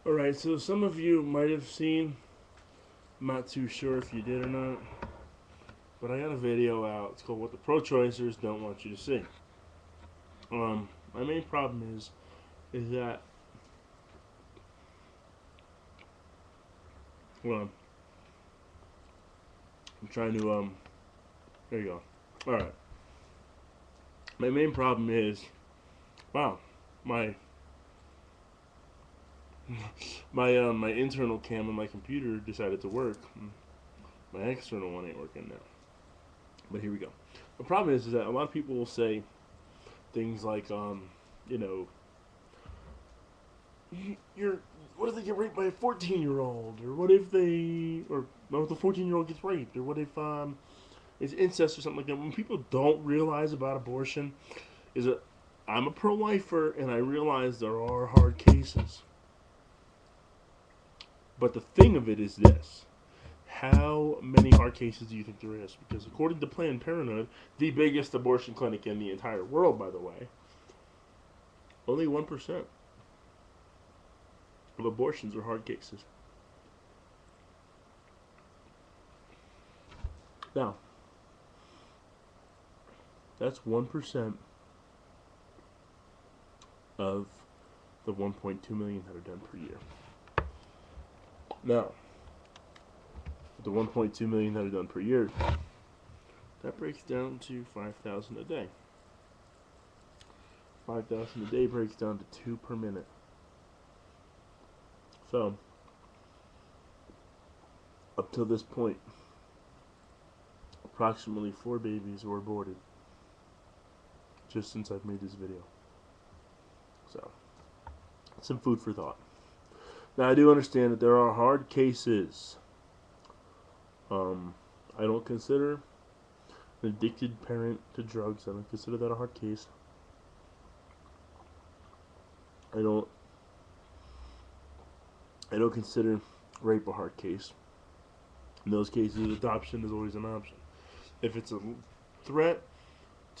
Alright, so some of you might have seen, I'm not too sure if you did or not, but I got a video out. It's called What the Pro-Choicers Don't Want You to See. My main problem is that, well, I'm trying to, there you go. Alright. My main problem is, wow, my my internal cam on my computer decided to work. My external one ain't working now. But here we go. The problem is that a lot of people will say things like, you know, you're, what if they get raped by a 14-year-old, or what if or if the 14-year-old gets raped, or what if it's incest or something like that. When people don't realize about abortion, is that I'm a pro-lifer and I realize there are hard cases. But the thing of it is this: how many hard cases do you think there is? Because according to Planned Parenthood, the biggest abortion clinic in the entire world, by the way, only 1% of abortions are hard cases. Now, that's 1% of the 1.2 million that are done per year. Now, the 1.2 million that are done per year, that breaks down to 5,000 a day. 5,000 a day breaks down to 2 per minute. So, up till this point, approximately 4 babies were aborted just since I've made this video. So, some food for thought. Now, I do understand that there are hard cases. I don't consider an addicted parent to drugs, I don't consider that a hard case. I don't consider rape a hard case. In those cases, adoption is always an option. If it's a threat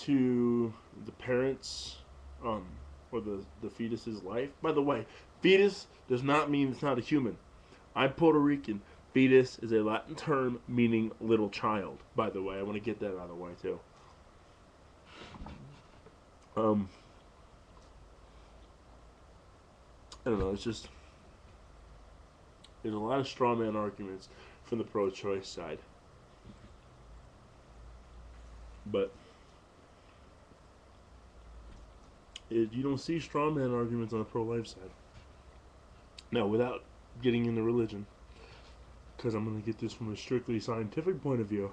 to the parents, or the fetus's life. By the way, fetus does not mean it's not a human. I'm Puerto Rican. Fetus is a Latin term meaning little child. By the way, I want to get that out of the way too. I don't know. It's just there's a lot of strawman arguments from the pro-choice side, but you don't see strawman arguments on the pro-life side. Now, without getting into religion, because I'm going to get this from a strictly scientific point of view,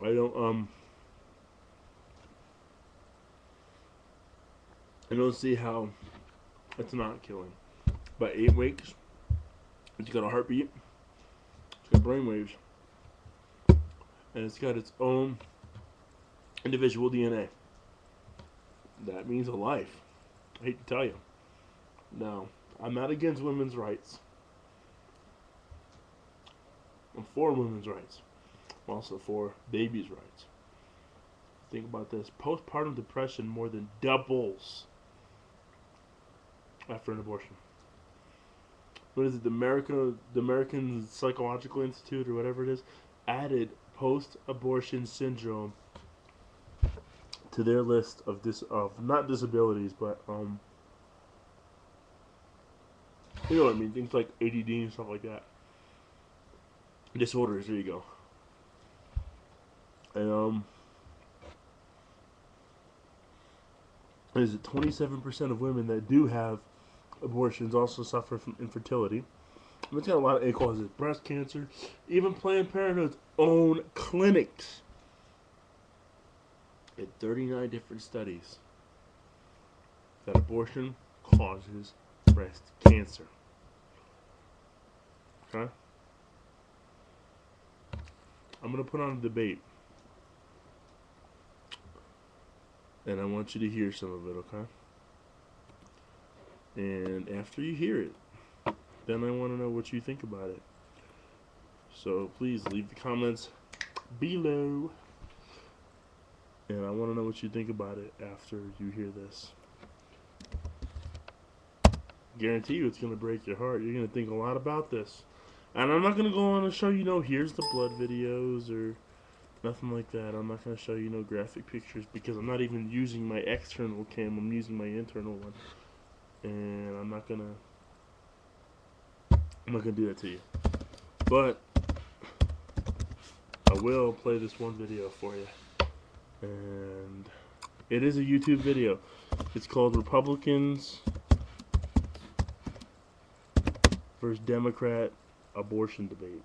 I don't see how it's not killing. By 8 weeks, it's got a heartbeat, it's got brainwaves, and it's got its own individual DNA. That means a life. I hate to tell you. Now, I'm not against women's rights. I'm for women's rights. I'm also for babies' rights. Think about this. Postpartum depression more than doubles after an abortion. What is it? The American Psychological Institute or whatever it is added post-abortion syndrome to their list of not disabilities, but you know what I mean, things like ADD and stuff like that. Disorders. There you go. And is it 27% of women that do have abortions also suffer from infertility? And it's got a lot of causes: breast cancer, even Planned Parenthood's own clinics. In 39 different studies, that abortion causes breast cancer. Okay? I'm going to put on a debate, and I want you to hear some of it, okay? And after you hear it, then I want to know what you think about it. So please leave the comments below. And I want to know what you think about it after you hear this. guarantee you it's going to break your heart. You're going to think a lot about this. And I'm not going to go on and show you, here's the blood videos or nothing like that. I'm not going to show you no graphic pictures because I'm not even using my external cam. I'm using my internal one. And I'm not going to do that to you. But I will play this one video for you. And it is a YouTube video. It's called Republicans versus Democrat abortion debate.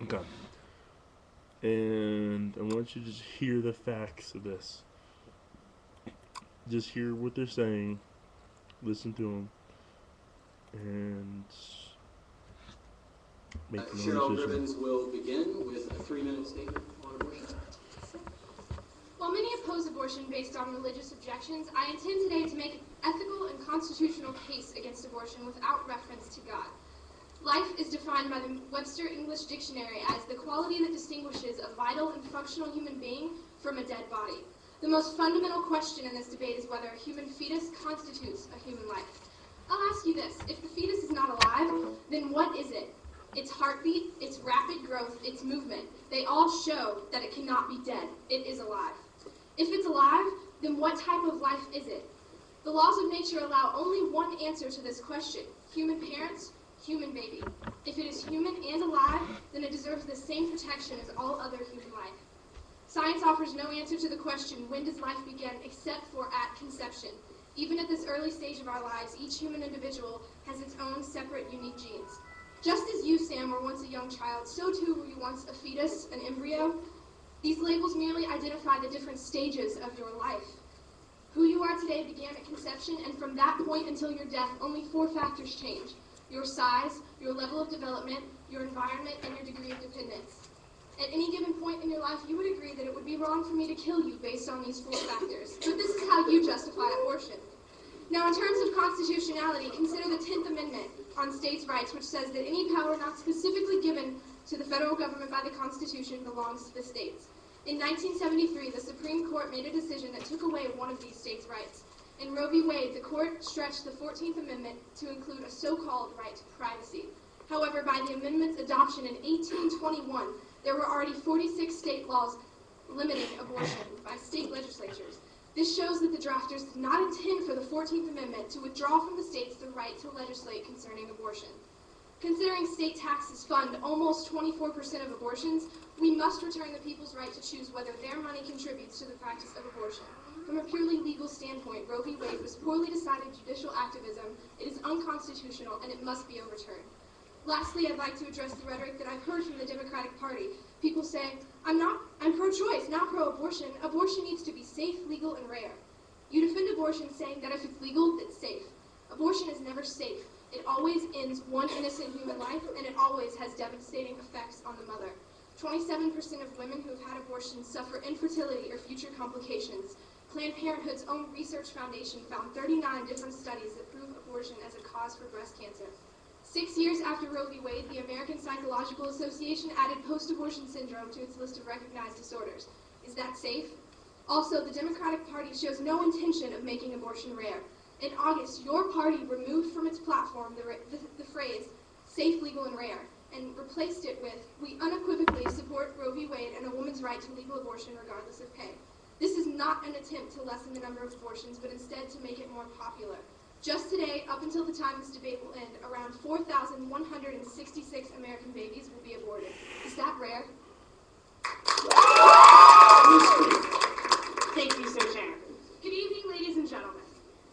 Okay. And I want you to just hear the facts of this. Just hear what they're saying. Listen to them. And make your own decision. Cheryl will begin with a 3-minute statement on abortion. While many oppose abortion based on religious objections, I intend today to make an ethical and constitutional case against abortion without reference to God. Life is defined by the Webster English Dictionary as the quality that distinguishes a vital and functional human being from a dead body. The most fundamental question in this debate is whether a human fetus constitutes a human life. I'll ask you this: if the fetus is not alive, then what is it? Its heartbeat, its rapid growth, its movement, they all show that it cannot be dead. It is alive. If it's alive, then what type of life is it? The laws of nature allow only one answer to this question: human parents, human baby. If it is human and alive, then it deserves the same protection as all other human life. Science offers no answer to the question, when does life begin, except for at conception. Even at this early stage of our lives, each human individual has its own separate, unique genes. Just as you, Sam, were once a young child, so too were you once a fetus, an embryo. These labels merely identify the different stages of your life. Who you are today began at conception, and from that point until your death, only 4 factors change: your size, your level of development, your environment, and your degree of dependence. At any given point in your life, you would agree that it would be wrong for me to kill you based on these 4 factors. But this is how you justify abortion. Now, in terms of constitutionality, consider the 10th Amendment on states' rights, which says that any power not specifically given to the federal government by the Constitution belongs to the states. In 1973, the Supreme Court made a decision that took away one of these states' rights. In Roe v. Wade, the court stretched the 14th Amendment to include a so-called right to privacy. However, by the amendment's adoption in 1821, there were already 46 state laws limiting abortion by state legislatures. This shows that the drafters did not intend for the 14th Amendment to withdraw from the states the right to legislate concerning abortion. Considering state taxes fund almost 24% of abortions, we must return the people's right to choose whether their money contributes to the practice of abortion. From a purely legal standpoint, Roe v. Wade was poorly decided judicial activism, it is unconstitutional, and it must be overturned. Lastly, I'd like to address the rhetoric that I've heard from the Democratic Party. People say, I'm pro-choice, not pro-abortion. Abortion needs to be safe, legal, and rare. You defend abortion saying that if it's legal, it's safe. Abortion is never safe. It always ends one innocent human life, and it always has devastating effects on the mother. 27% of women who have had abortions suffer infertility or future complications. Planned Parenthood's own research foundation found 39 different studies that prove abortion as a cause for breast cancer. 6 years after Roe v. Wade, the American Psychological Association added post-abortion syndrome to its list of recognized disorders. Is that safe? Also, the Democratic Party shows no intention of making abortion rare. In August, your party removed from its platform the phrase, safe, legal, and rare, and replaced it with, we unequivocally support Roe v. Wade and a woman's right to legal abortion regardless of pay. This is not an attempt to lessen the number of abortions, but instead to make it more popular. Just today, up until the time this debate will end, around 4,166 American babies will be aborted. Is that rare? Thank you, Sir Chair. Good evening, ladies and gentlemen.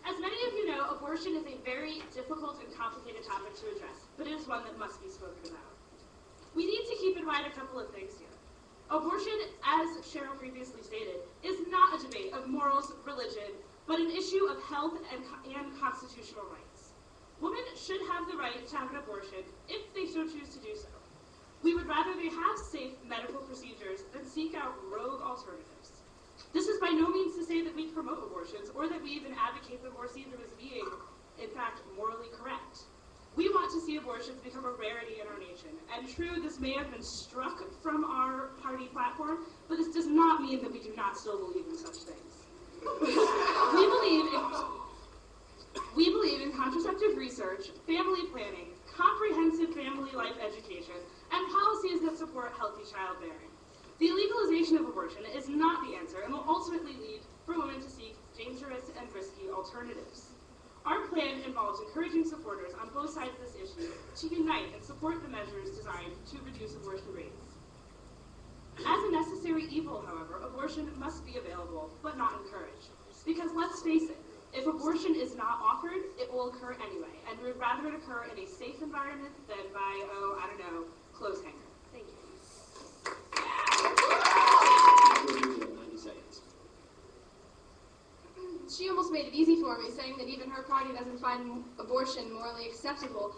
As many of you know, abortion is a very difficult and complicated topic to address, but it is one that must be spoken about. We need to keep in mind a couple of things here. Abortion, as Cheryl previously stated, is not a debate of morals, religion, but an issue of health and constitutional rights. Women should have the right to have an abortion if they so choose to do so. We would rather they have safe medical procedures than seek out rogue alternatives. This is by no means to say that we promote abortions or that we even advocate them or see them as being, in fact, morally correct. abortions become a rarity in our nation. And true, this may have been struck from our party platform, but this does not mean that we do not still believe in such things. We believe in contraceptive research, family planning, comprehensive family life education, and policies that support healthy childbearing. The legalization of abortion is not the answer and will ultimately lead for women to seek dangerous and risky alternatives. Our plan involves encouraging supporters on both sides of this issue to unite and support the measures designed to reduce abortion rates. As a necessary evil, however, abortion must be available, but not encouraged. Because let's face it, if abortion is not offered, it will occur anyway, and we'd rather it occur in a safe environment than by, clothes hanger. Thank you. 90 seconds. She almost made it easy for me, saying that even her party doesn't find abortion morally acceptable.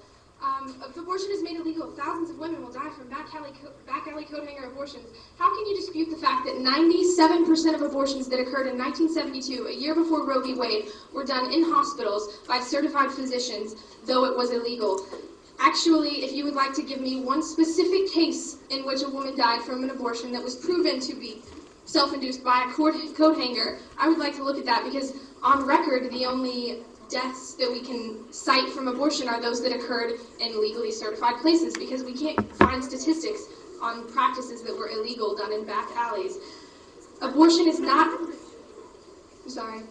If abortion is made illegal, thousands of women will die from back alley coat hanger abortions. How can you dispute the fact that 97% of abortions that occurred in 1972, a year before Roe v. Wade, were done in hospitals by certified physicians, though it was illegal? Actually, if you would like to give me one specific case in which a woman died from an abortion that was proven to be self-induced by a coat hanger, I would like to look at that, because on record, the only deaths that we can cite from abortion are those that occurred in legally certified places, because we can't find statistics on practices that were illegal done in back alleys. Abortion is not... I'm sorry.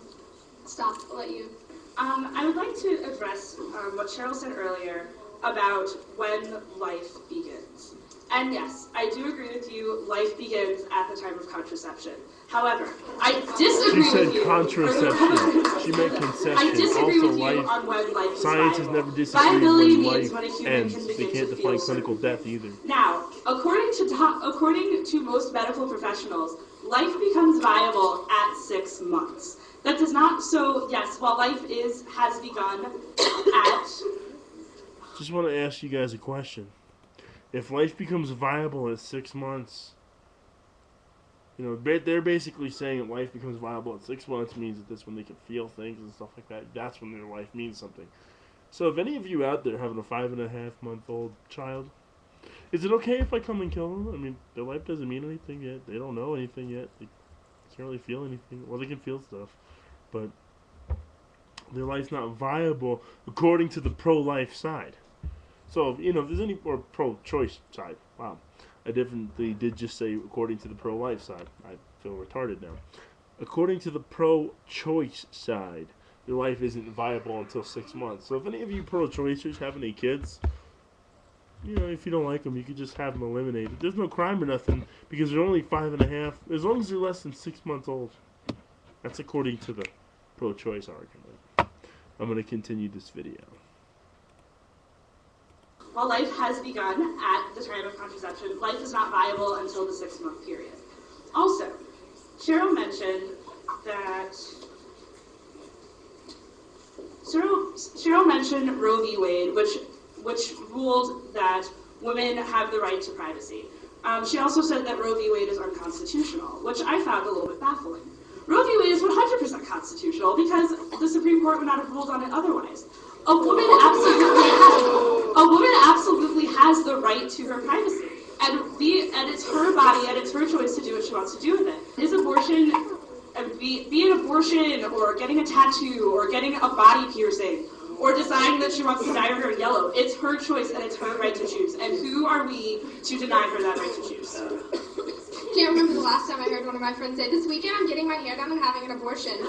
Stop. I'll let you. I would like to address what Cheryl said earlier about when life begins. And yes, I do agree with you, life begins at the time of contraception. However, I disagree with you. She said contraception. She meant conception. I disagree also with you life. on when life is Science has viable. never disagreed Viability when means life when a human ends. can They begin can't to define feel clinical certain. death either. Now, according to most medical professionals, life becomes viable at 6 months. That does not, so yes, while life has begun at... Just want to ask you guys a question. If life becomes viable at 6 months, they're basically saying that life becomes viable at 6 months means that that's when they can feel things and stuff like that. That's when their life means something. So if any of you out there having a 5.5-month-old child, is it okay if I come and kill them? I mean, their life doesn't mean anything yet. They don't know anything yet. They can't really feel anything. Well, they can feel stuff, but their life's not viable according to the pro-life side. So, if there's any, or pro-choice side, wow, I definitely did just say according to the pro-life side. I feel retarded now. According to the pro-choice side, your life isn't viable until 6 months. So if any of you pro-choicers have any kids, if you don't like them, you could just have them eliminated. There's no crime or nothing, because they're only 5.5, as long as they're less than 6 months old. That's according to the pro-choice argument. I'm going to continue this video. While life has begun at the time of contraception, life is not viable until the 6-month period. Also, Cheryl mentioned Roe v. Wade, which ruled that women have the right to privacy. She also said that Roe v. Wade is unconstitutional, which I found a little bit baffling. Roe v. Wade is 100% constitutional because the Supreme Court would not have ruled on it otherwise. A woman absolutely has the right to her privacy, and it's her body and it's her choice to do what she wants to do with it. Is abortion, be it abortion or getting a tattoo or getting a body piercing or deciding that she wants to dye her hair yellow, it's her choice and it's her right to choose. And who are we to deny her that right to choose? I can't remember the last time I heard one of my friends say, "This weekend I'm getting my hair done and having an abortion."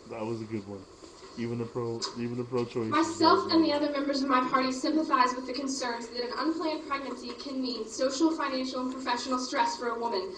That was a good one. Even the pro-choice. Myself and the other members of my party sympathize with the concerns that an unplanned pregnancy can mean social, financial, and professional stress for a woman.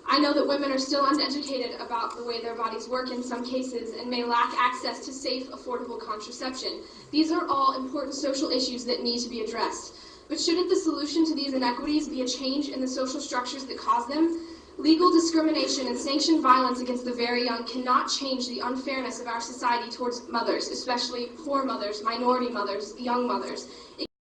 I know that women are still uneducated about the way their bodies work in some cases and may lack access to safe, affordable contraception. These are all important social issues that need to be addressed. But shouldn't the solution to these inequities be a change in the social structures that cause them? Legal discrimination and sanctioned violence against the very young cannot change the unfairness of our society towards mothers, especially poor mothers, minority mothers, young mothers.